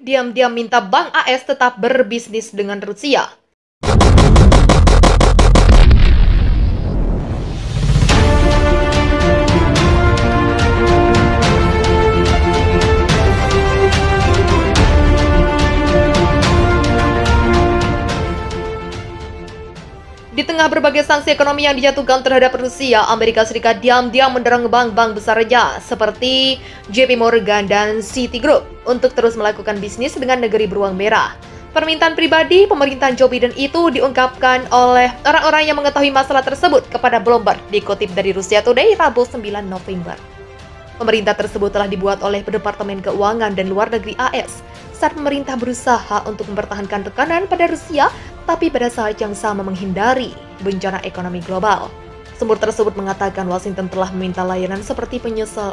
diam-diam minta Bank AS tetap berbisnis dengan Rusia. Di tengah berbagai sanksi ekonomi yang dijatuhkan terhadap Rusia, Amerika Serikat diam-diam mendorong bank-bank besarnya seperti JP Morgan dan Citigroup untuk terus melakukan bisnis dengan negeri beruang merah. Permintaan pribadi pemerintahan Joe Biden itu diungkapkan oleh orang-orang yang mengetahui masalah tersebut kepada Bloomberg, dikutip dari Russia Today Rabu 9 November. Pemerintah tersebut telah dibuat oleh Departemen Keuangan dan Luar Negeri AS saat pemerintah berusaha untuk mempertahankan tekanan pada Rusia, tapi pada saat yang sama menghindari bencana ekonomi global. Sumber tersebut mengatakan Washington telah meminta layanan seperti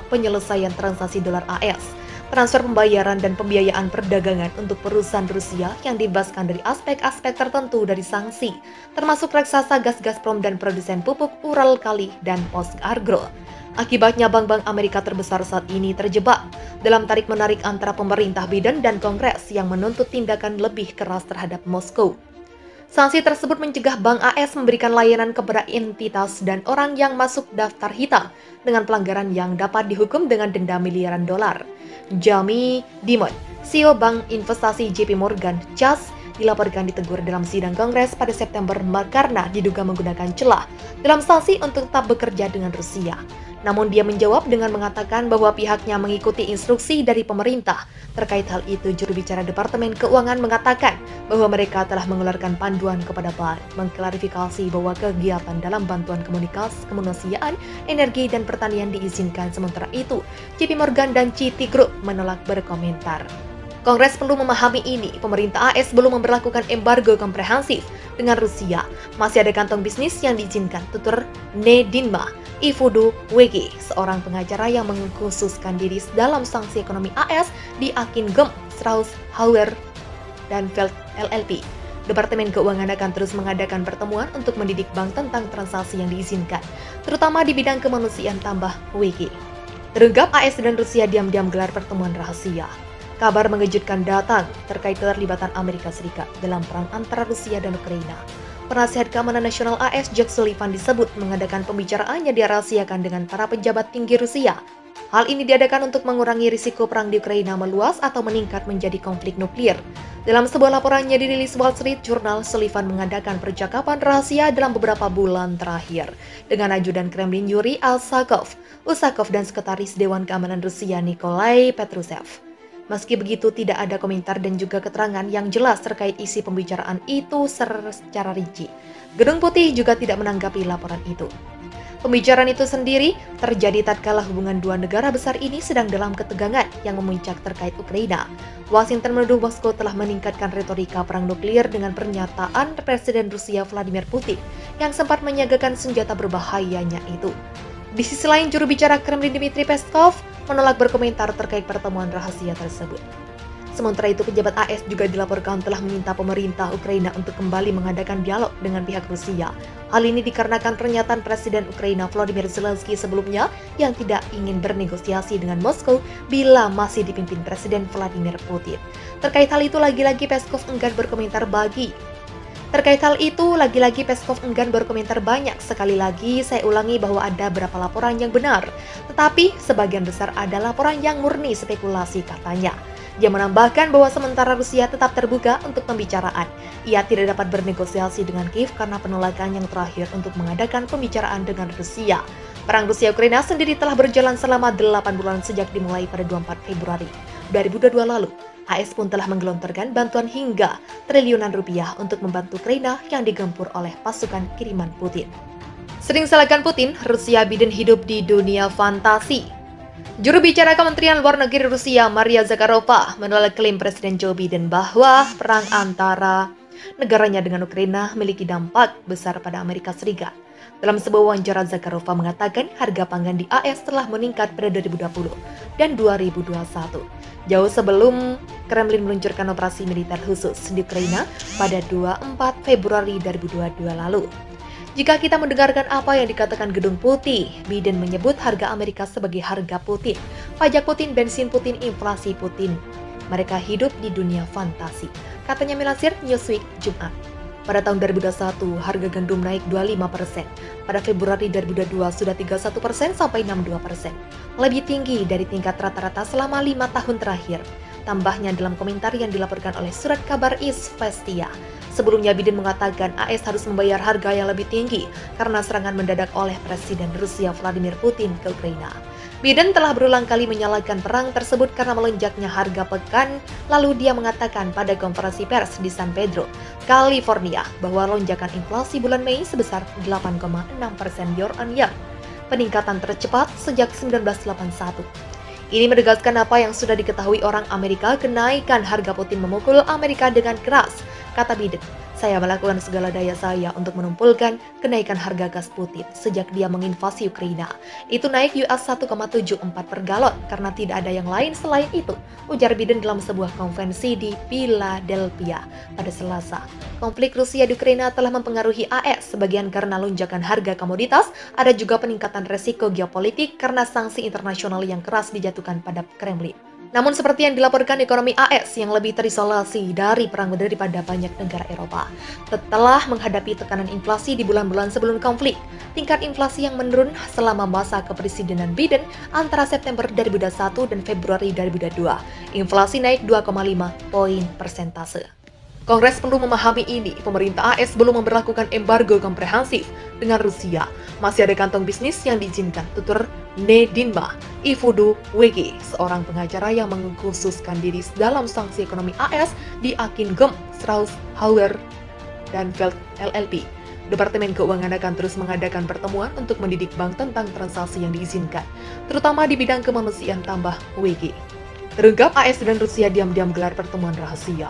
penyelesaian transaksi dolar AS, transfer pembayaran dan pembiayaan perdagangan untuk perusahaan Rusia yang dibebaskan dari aspek-aspek tertentu dari sanksi, termasuk raksasa gas Gazprom dan produsen pupuk Uralkali dan Postagro. Akibatnya bank-bank Amerika terbesar saat ini terjebak dalam tarik-menarik antara pemerintah Biden dan Kongres yang menuntut tindakan lebih keras terhadap Moskow. Sanksi tersebut mencegah Bank AS memberikan layanan kepada entitas dan orang yang masuk daftar hitam dengan pelanggaran yang dapat dihukum dengan denda miliaran dolar. Jamie Dimon, CEO Bank Investasi JP Morgan Chase, dilaporkan ditegur dalam sidang Kongres pada September karena diduga menggunakan celah dalam sanksi untuk tetap bekerja dengan Rusia. Namun dia menjawab dengan mengatakan bahwa pihaknya mengikuti instruksi dari pemerintah. Terkait hal itu, juru bicara Departemen Keuangan mengatakan bahwa mereka telah mengeluarkan panduan kepada bank, mengklarifikasi bahwa kegiatan dalam bantuan komunikasi, kemanusiaan, energi, dan pertanian diizinkan. Sementara itu, JP Morgan dan Citigroup menolak berkomentar. Kongres perlu memahami ini, pemerintah AS belum memberlakukan embargo komprehensif dengan Rusia. Masih ada kantong bisnis yang diizinkan, tutur Nedinma Ifudu WG, seorang pengacara yang mengkhususkan diri dalam sanksi ekonomi AS di Akingem, Strauss, Hauer, dan Feld LLP. Departemen Keuangan akan terus mengadakan pertemuan untuk mendidik bank tentang transaksi yang diizinkan, terutama di bidang kemanusiaan, tambah WG. Terungkap AS dan Rusia diam-diam gelar pertemuan rahasia. Kabar mengejutkan datang terkait keterlibatan Amerika Serikat dalam perang antara Rusia dan Ukraina. Penasihat Keamanan Nasional AS Jake Sullivan disebut mengadakan pembicaraan yang dirahasiakan dengan para pejabat tinggi Rusia. Hal ini diadakan untuk mengurangi risiko perang di Ukraina meluas atau meningkat menjadi konflik nuklir. Dalam sebuah laporannya dirilis Wall Street Journal, Sullivan mengadakan percakapan rahasia dalam beberapa bulan terakhir dengan ajudan Kremlin Yuri Usakov dan Sekretaris Dewan Keamanan Rusia Nikolai Patrushev. Meski begitu, tidak ada komentar dan juga keterangan yang jelas terkait isi pembicaraan itu secara rinci. Gedung Putih juga tidak menanggapi laporan itu. Pembicaraan itu sendiri terjadi tatkala hubungan dua negara besar ini sedang dalam ketegangan yang memuncak terkait Ukraina. Washington menuduh Moskow telah meningkatkan retorika perang nuklir dengan pernyataan Presiden Rusia Vladimir Putin yang sempat menyiagakan senjata berbahayanya itu. Di sisi lain, juru bicara Kremlin Dmitry Peskov menolak berkomentar terkait pertemuan rahasia tersebut. Sementara itu, pejabat AS juga dilaporkan telah meminta pemerintah Ukraina untuk kembali mengadakan dialog dengan pihak Rusia. Hal ini dikarenakan pernyataan Presiden Ukraina Volodymyr Zelensky sebelumnya yang tidak ingin bernegosiasi dengan Moskow bila masih dipimpin Presiden Vladimir Putin. Terkait hal itu, lagi-lagi Peskov enggan berkomentar Peskov enggan berkomentar banyak. Sekali lagi, saya ulangi bahwa ada beberapa laporan yang benar, tetapi sebagian besar ada laporan yang murni spekulasi, katanya. Dia menambahkan bahwa sementara Rusia tetap terbuka untuk pembicaraan, ia tidak dapat bernegosiasi dengan Kiev karena penolakan yang terakhir untuk mengadakan pembicaraan dengan Rusia. Perang Rusia-Ukraina sendiri telah berjalan selama 8 bulan sejak dimulai pada 24 Februari 2022 lalu. AS pun telah menggelontorkan bantuan hingga triliunan rupiah untuk membantu Ukraina yang digempur oleh pasukan kiriman Putin. Sering salahkan Putin, Rusia Biden hidup di dunia fantasi. Juru bicara Kementerian Luar Negeri Rusia, Maria Zakharova, menolak klaim Presiden Joe Biden bahwa perang antara negaranya dengan Ukraina memiliki dampak besar pada Amerika Serikat. Dalam sebuah wawancara, Zakharova mengatakan harga pangan di AS telah meningkat pada 2020 dan 2021. Jauh sebelum Kremlin meluncurkan operasi militer khusus di Ukraina pada 24 Februari 2022 lalu. Jika kita mendengarkan apa yang dikatakan Gedung Putih, Biden menyebut harga Amerika sebagai harga Putin, pajak Putin, bensin Putin, inflasi Putin. Mereka hidup di dunia fantasi, katanya melansir Newsweek Jumat. Pada tahun 2021, harga gandum naik 25%. Pada Februari 2022 sudah 31% sampai 62%. Lebih tinggi dari tingkat rata-rata selama 5 tahun terakhir. Tambahnya dalam komentar yang dilaporkan oleh surat kabar Izvestia. Sebelumnya Biden mengatakan AS harus membayar harga yang lebih tinggi karena serangan mendadak oleh Presiden Rusia Vladimir Putin ke Ukraina. Biden telah berulang kali menyalahkan perang tersebut karena melonjaknya harga pekan lalu dia mengatakan pada konferensi pers di San Pedro, California, bahwa lonjakan inflasi bulan Mei sebesar 8,6% year on year, peningkatan tercepat sejak 1981. Ini menegaskan apa yang sudah diketahui orang Amerika, kenaikan harga Putin memukul Amerika dengan keras, kata Biden. Saya melakukan segala daya saya untuk menumpulkan kenaikan harga gas Putin sejak dia menginvasi Ukraina. Itu naik US 1,74 per galon karena tidak ada yang lain selain itu, ujar Biden dalam sebuah konvensi di Philadelphia pada Selasa. Konflik Rusia di Ukraina telah mempengaruhi AS, sebagian karena lonjakan harga komoditas, ada juga peningkatan resiko geopolitik karena sanksi internasional yang keras dijatuhkan pada Kremlin. Namun seperti yang dilaporkan ekonomi AS yang lebih terisolasi dari perang daripada banyak negara Eropa. Setelah menghadapi tekanan inflasi di bulan-bulan sebelum konflik, tingkat inflasi yang menurun selama masa kepresidenan Biden antara September 2021 dan Februari 2022. Inflasi naik 2,5 poin persentase. Kongres perlu memahami ini, pemerintah AS belum memberlakukan embargo komprehensif dengan Rusia. Masih ada kantong bisnis yang diizinkan, tutur Nedinma Ifudu WG, seorang pengacara yang mengkhususkan diri dalam sanksi ekonomi AS di Akingem, Strauss, Hauer, dan Feld LLP. Departemen Keuangan akan terus mengadakan pertemuan untuk mendidik bank tentang transaksi yang diizinkan, terutama di bidang kemanusiaan, tambah WG. Terungkap AS dan Rusia diam-diam gelar pertemuan rahasia.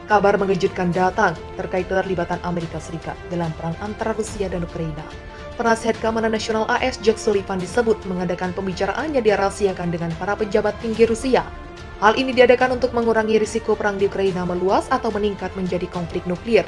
Kabar mengejutkan datang terkait keterlibatan Amerika Serikat dalam perang antara Rusia dan Ukraina. Penasihat Keamanan Nasional AS Jake Sullivan disebut mengadakan pembicaraan yang dirahasiakan dengan para pejabat tinggi Rusia. Hal ini diadakan untuk mengurangi risiko perang di Ukraina meluas atau meningkat menjadi konflik nuklir.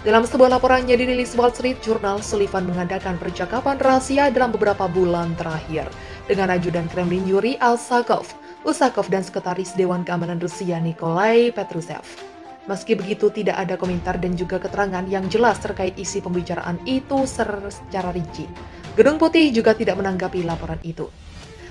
Dalam sebuah laporan yang dirilis Wall Street Journal, Sullivan mengadakan percakapan rahasia dalam beberapa bulan terakhir dengan ajudan Kremlin Yuri Usakov dan Sekretaris Dewan Keamanan Rusia Nikolai Patrushev. Meski begitu, tidak ada komentar dan juga keterangan yang jelas terkait isi pembicaraan itu secara rinci. Gedung Putih juga tidak menanggapi laporan itu.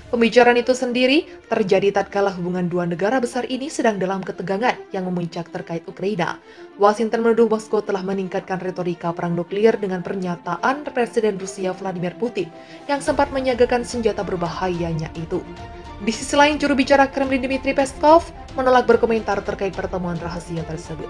Pembicaraan itu sendiri terjadi tatkala hubungan dua negara besar ini sedang dalam ketegangan yang memuncak terkait Ukraina. Washington menuduh Moskow telah meningkatkan retorika perang nuklir dengan pernyataan Presiden Rusia Vladimir Putin yang sempat menyiagakan senjata berbahayanya itu. Di sisi lain, juru bicara Kremlin Dmitry Peskov menolak berkomentar terkait pertemuan rahasia tersebut.